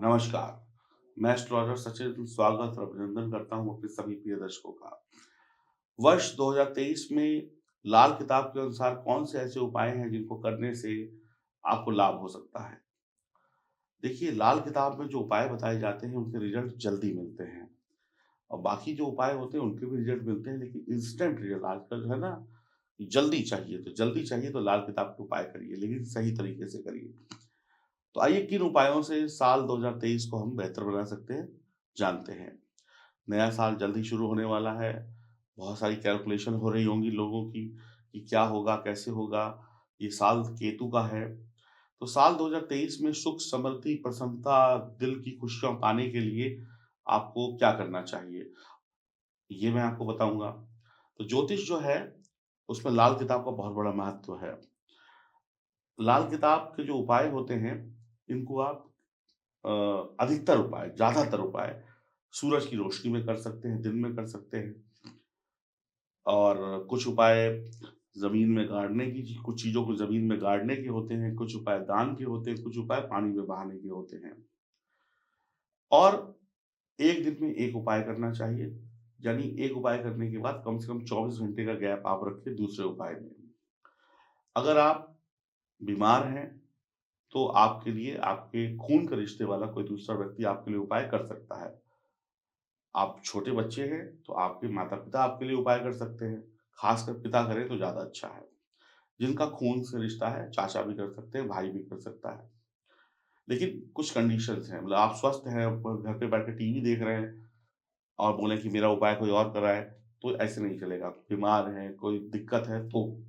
नमस्कार, मैं एस्ट्रोलॉजर सचिन स्वागत और अभिनंदन करता हूँ अपने सभी प्रिय दर्शकों का। वर्ष 2023 में लाल किताब के अनुसार कौन से ऐसे उपाय हैं जिनको करने से आपको लाभ हो सकता है? देखिए, लाल किताब में जो उपाय बताए जाते हैं उनके रिजल्ट जल्दी मिलते हैं और बाकी जो उपाय होते हैं उनके भी रिजल्ट मिलते हैं, लेकिन इंस्टेंट रिजल्ट आजकल जो है ना, जल्दी चाहिए तो लाल किताब के उपाय करिए, लेकिन सही तरीके से करिए। तो आइए किन उपायों से साल 2023 को हम बेहतर बना सकते हैं, जानते हैं। नया साल जल्दी शुरू होने वाला है। बहुत सारी कैलकुलेशन हो रही होंगी लोगों की कि क्या होगा, कैसे होगा? ये साल केतु का है। तो साल 2023 में सुख, समृद्धि, प्रसन्नता, दिल की खुशियाँ पाने के लिए आपको क्या करना चाहिए? ये मैं आपको बताऊँगा। तो ज्योतिष जो है, उसमें लाल किताब का बहुत बड़ा महत्व है। लाल किताब के जो उपाय होते हैं, इनको आप अ, अधिकतर उपाय, ज़्यादातर उपाय सूरज की रोशनी में कर सकते हैं, दिन में कर सकते हैं। और कुछ उपाय ज़मीन में गाड़ने की कुछ चीज़ों को ज़मीन में गाड़ने के होते हैं, कुछ उपाय दान के होते हैं, कुछ उपाय पानी में बहाने के होते हैं। और 1 दिन में 1 उपाय करना चाहिए, यानी 1 उपाय करने के बाद कम से कम 24 घंटे का गैप आप रखें दूसरे उपाय में। अगर आप बीमार हैं, तो आपके लिए आपके खून के रिश्ते वाला कोई दूसरा व्यक्ति आपके लिए उपाय कर सकता है। आप छोटे बच्चे हैं, तो आपके माता-पिता आपके लिए उपाय कर सकते हैं, खासकर पिता करें तो ज़्यादा अच्छा है। जिनका खून से रिश्ता है, चाचा भी कर सकते हैं, भाई भी कर सकता है। लेकिन कुछ कंडीशंस हैं, मतलब आप स्वस्थ हैं, प घर पे बैठ के टीवी देख रहे हैं और बोलें कि मेरा उपाय कोई और कराए, तो ऐसे नहीं चलेगा। बीमार हैं, कोई दिक्कत है, तो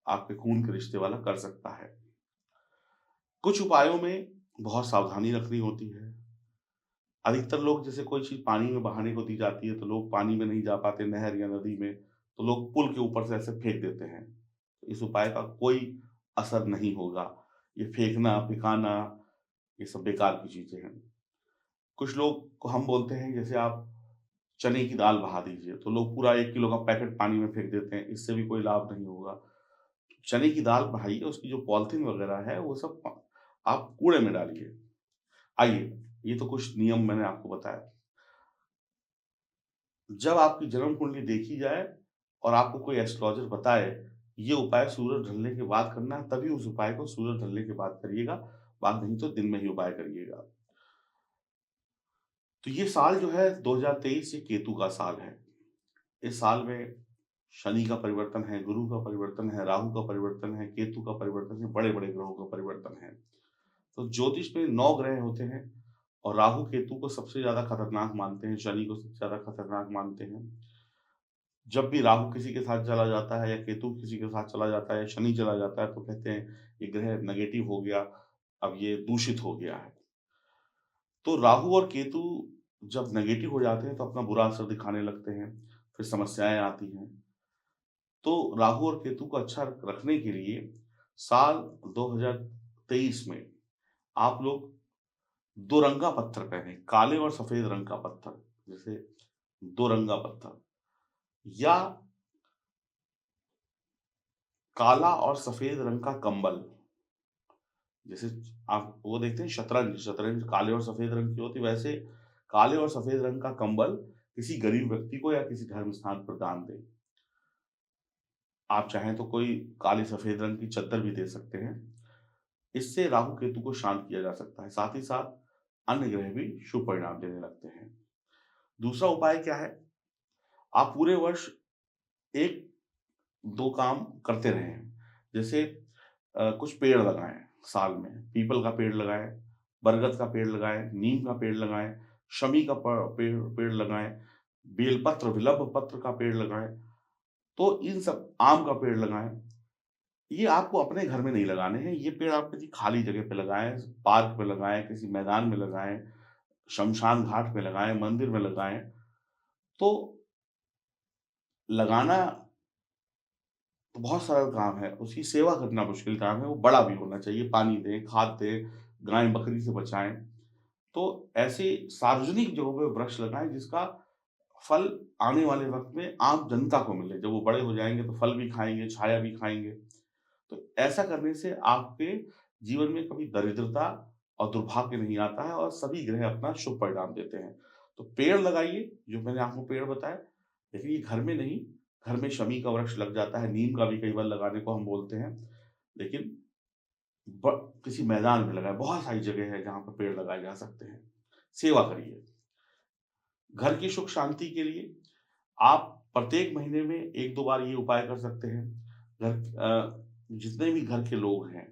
आपके खून के रिश्ते वाला कर सकता है। कुछ उपायों में बहुत सावधानी रखनी होती है। अधिकतर लोग जैसे कोई चीज़ पानी में बहाने को दी जाती है, तो लोग पानी में नहीं जा पाते, नहर या नदी में, तो लोग पुल के ऊपर से ऐसे फेंक देते हैं। इस उपाय का कोई असर नहीं होगा। ये फेंकना, फेंकाना, ये सब बेकार की चीज़ें हैं। कुछ लोग को हम बोलते हैं जैसे आप चने की दाल बहा दीजिए, तो लोग पूरा 1 किलो का पैकेट पानी में फेंक देते हैं, इससे भी कोई लाभ नहीं होगा। चने की दाल बहाइए, उसकी जो पॉलीथीन वगैरह है, वो सब आप कूड़े में डालिए। आइए, ये तो कुछ नियम मैंने आपको बताया। जब आपकी जन्म कुंडली देखी जाए और आपको कोई एस्ट्रोलॉजर बताए, ये उपाय सूरज ढलने के बाद करना है, तभी उस उपाय को सूरज ढलने के बाद करिएगा, बात नहीं तो दिन में ही उपाय करिएगा। तो ये साल जो है 2023 ये केतु का साल है। इस साल में शनि का परिवर्तन है, गुरु का परिवर्तन है, राहु का परिवर्तन है, केतु का परिवर्तन है, बड़े-बड़े ग्रहों का परिवर्तन है। तो ज्योतिष में 9 ग्रह होते हैं और राहु केतु को सबसे ज़्यादा खतरनाक मानते हैं, शनि को सबसे ज़्यादा खतरनाक मानते हैं। जब भी राहु किसी के साथ चला जाता है या केतु किसी के साथ चला जाता है या शनि चला जाता है, तो कहते हैं ये ग्रह नेगेटिव हो गया, अब ये दूषित हो गया है। तो राहु और केतु जब नेगेटिव हो जाते हैं तो अपना बुरा असर दिखाने लगते हैं, फिर समस्याएँ आती हैं। तो राहु और केतु को अच्छा रखने के लिए साल 2023 में आप लोग दोरंगा पत्थर पहनें, काले और सफ़ेद रंग का पत्थर, जैसे दोरंगा पत्थर या काला और सफ़ेद रंग का कंबल। जैसे आप वो देखते हैं शतरंज, शतरंज काले और सफ़ेद रंग की होती है, वैसे काले और सफ़ेद रंग का कंबल किसी गरीब व्यक्ति को या किसी धर्म स्थान पर दान दें। आप चाहें तो कोई काले सफ़ेद रंग की चद्दर भी दे सकते हैं। इससे राहु केतु को शांत किया जा सकता है। साथ ही साथ अन्य ग्रह भी शुभ परिणाम देने लगते हैं। दूसरा उपाय क्या है? आप पूरे वर्ष 1-2 काम करते रहें। जैसे कुछ पेड़ लगाएँ साल में, पीपल का पेड़ लगाएँ, बरगद का पेड़ लगाएँ, नीम का पेड़ लगाएँ, शमी का प पेड़ पेड़ लगाएँ, बेलपत्र, बिल्व पत्र का पेड़ लगाएँ। तो इन सब आम का पेड़ लगाएँ। ये आपको अपने घर में नहीं लगाने हैं, ये पेड़ आप किसी खाली जगह पे लगाएँ, पार्क में लगाएँ, किसी मैदान में लगाएँ, श्मशान घाट में लगाएँ, मंदिर में लगाएँ। तो लगाना तो बहुत सरल काम है, उसकी सेवा करना मुश्किल काम है, वो बड़ा भी होना चाहिए, पानी दें, खाद दें, गाय-बकरी से बचाएँ। तो ऐसे सार्वजनिक जगहों पे वृक्ष लगाएँ जिसका फल आने वाले वक़्त में आम जनता को मिले। जब वो बड़े हो जाएँगे तो फल भी खाएँगे, छाया भी खाएँगे। तो ऐसा करने से आपके जीवन में कभी दरिद्रता और दुर्भाग्य नहीं आता है और सभी ग्रह अपना शुभ परिणाम देते हैं। तो पेड़ लगाइए, जो मैंने आपको पेड़ बताए, लेकिन ये घर में नहीं, घर में शमी का वृक्ष लग जाता है, नीम का भी कई बार लगाने को हम बोलते हैं, लेकिन ब किसी मैदान में लगाएँ, बहुत सारी जगह है जहाँ पर पेड़ लगाए जा सकते हैं। सेवा करिए। घर की सुख शांति के लिए आप प्रत्येक महीने में 1-2 बार ये उपाय कर सकते हैं। जितने भी घर के लोग हैं,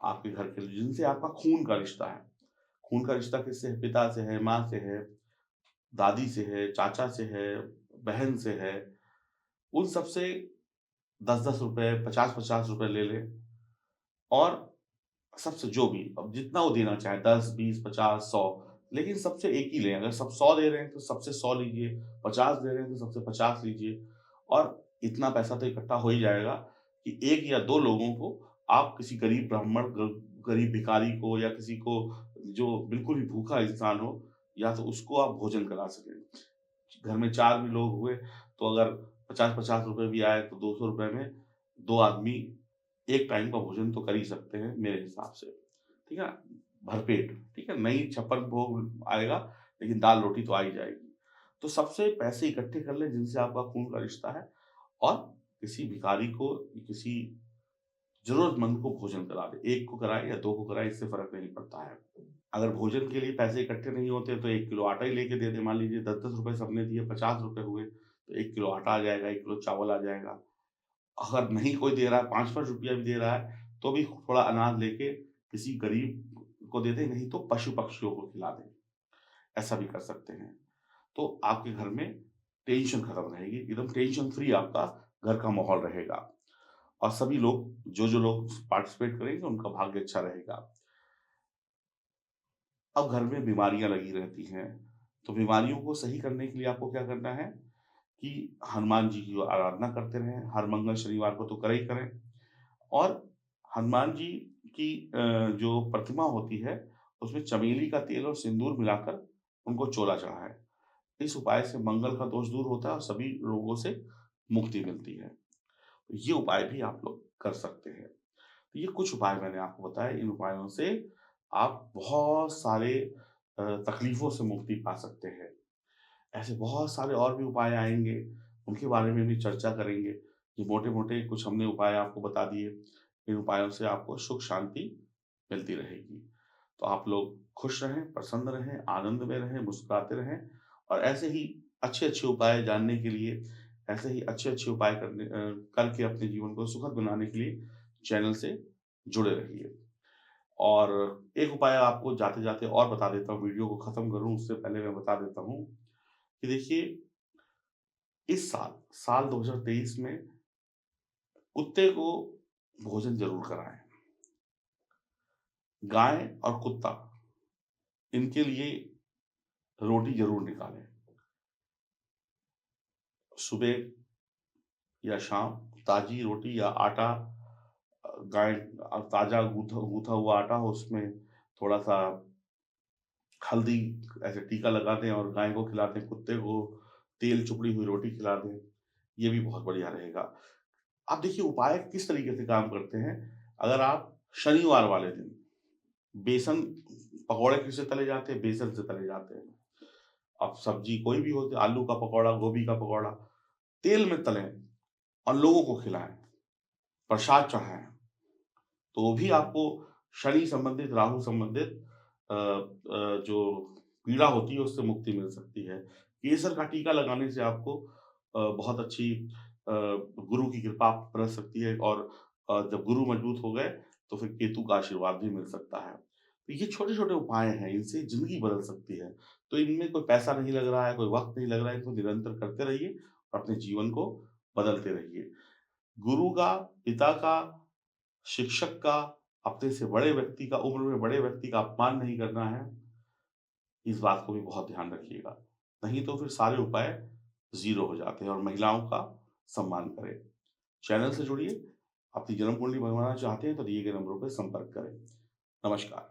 आपके घर के जिनसे आपका खून का रिश्ता है। खून का रिश्ता किससे है? पिता से है, माँ से है, दादी से है, चाचा से है, बहन से है। उन सब से 10-10 रुपए, 50-50 रुपए ले लें और सबसे जो भी अब जितना वो देना चाहे 10, 20, 50, 100, लेकिन सबसे एक ही लें। अगर सब 100 दे रहे हैं तो सबसे 100 लीजिए, 50 दे रहे हैं तो सबसे 50 लीजिए और इतना पैसा तो इकट्ठा हो ही जाएगा कि 1 या 2 लोगों को आप किसी गरीब ब्राह्मण, गरीब भिखारी को या किसी को जो बिल्कुल ही भूखा इंसान हो, या तो उसको आप भोजन करा सकें। घर में 4 भी लोग हुए तो अगर 50-50 रुपए भी आए तो 200 रुपए में 2 आदमी एक टाइम का भोजन तो कर ही सकते हैं मेरे हिसाब से, ठीक है? भरपेट, ठीक है? नहीं छप्पन भोग आएगा, लेकिन दाल-रोटी तो आ ही जाएगी। तो सबसे पैसे इकट्ठे कर लें जिनसे आपका खून का रिश्ता है और किसी भिखारी को, किसी ज़रूरतमंद को भोजन करा दें। 1 को कराएँ या 2 को कराएँ, इससे फ़र्क नहीं पड़ता है। अगर भोजन के लिए पैसे इकट्ठे नहीं होते तो 1 किलो आटा ही लेके दे दें। मान लीजिए 10-10 रुपए सबने दिए, 50 रुपए हुए, तो 1 किलो आटा आ जाएगा, 1 किलो चावल आ जाएगा। अगर नहीं कोई दे रहा है, 5-5 रुपया भी दे रहा है, तो भी थोड़ा अनाज लेके किसी गरीब को दे दें, नहीं तो पशु-पक्षियों को खिला दें। ऐसा भी कर सकते हैं। तो आपके घर में टेंशन खत्म रहेगी, एकदम टेंशन फ्री आपका घर का माहौल रहेगा और सभी लोग जो-जो लोग पार्टिसिपेट करेंगे, उनका भाग्य अच्छा रहेगा। अब घर में बीमारियाँ लगी रहती हैं, तो बीमारियों को सही करने के लिए आपको क्या करना है कि हनुमान जी की आराधना करते रहें, हर मंगल शनिवार को तो करें ही करें और हनुमान जी की जो प्रतिमा होती है, उसमें चमेली का तेल और सिंदूर मिलाकर उनको चोला चढ़ाएँ। इस उपाय से मंगल का दोष दूर होता है और सभी रोगों से मुक्ति मिलती है। तो ये उपाय भी आप लोग कर सकते हैं। तो ये कुछ उपाय मैंने आपको बताए, इन उपायों से आप बहुत सारे तकलीफ़ों से मुक्ति पा सकते हैं। ऐसे बहुत सारे और भी उपाय आएँगे, उनके बारे में भी चर्चा करेंगे। ये मोटे-मोटे कुछ हमने उपाय आपको बता दिए, इन उपायों से आपको सुख शांति मिलती रहेगी। तो आप लोग खुश रहें, प्रसन्न रहें, आनंद में रहें, मुस्कुराते रहें और ऐसे ही अच्छे-अच्छे उपाय जानने के लिए, ऐसे ही अच्छे-अच्छे उपाय करके अपने जीवन को सुखद बनाने के लिए चैनल से जुड़े रहिए। और एक उपाय आपको जाते-जाते और बता देता हूँ, वीडियो को खत्म करूँ उससे पहले मैं बता देता हूँ कि देखिए इस साल 2023 में कुत्ते को भोजन ज़रूर कराएँ। गाय और कुत्ता इनके लिए रोटी ज़रूर निकालें। सुबह या शाम ताज़ी रोटी या आटा, गाय ताज़ा गूँथा गूँथा हुआ आटा हो, उसमें थोड़ा-सा हल्दी ऐसे टीका लगा दें और गाय को खिला दें, कुत्ते को तेल चुपड़ी हुई रोटी खिला दें, ये भी बहुत बढ़िया रहेगा। अब देखिए उपाय किस तरीके से काम करते हैं, अगर आप शनिवार वाले दिन बेसन पकौड़े किससे तले जाते हैं? बेसन से तले जाते हैं। अब सब्ज़ी कोई भी हो, आलू का पकौड़ा, गोभी का पकौड़ा, तेल में तलें और लोगों को खिलाएँ, प्रसाद चढ़ाएँ। तो वो भी आपको शनि संबंधित, राहु संबंधित जो पीड़ा होती है उससे मुक्ति मिल सकती है। केसर का टीका लगाने से आपको बहुत अच्छी गुरु की कृपा बरस सकती है और जब गुरु मजबूत हो गए तो फिर केतु का आशीर्वाद भी मिल सकता है। तो ये छोटे-छोटे उपाय हैं, इनसे ज़िंदगी बदल सकती है। तो इनमें कोई पैसा नहीं लग रहा है, कोई वक़्त नहीं लग रहा है, इनको निरंतर करते रहिए और अपने जीवन को बदलते रहिए। गुरु का, पिता का, शिक्षक का, अपने से बड़े व्यक्ति का, उम्र में बड़े व्यक्ति का अपमान नहीं करना है, इस बात को भी बहुत ध्यान रखिएगा। नहीं तो फिर सारे उपाय ज़ीरो हो जाते हैं और महिलाओं का सम्मान करें। चैनल से जुड़िए, अपनी जन्म कुंडली बनवाना चाहते हैं तो दिए गए नंबरों पे संपर्क करें। नमस्कार।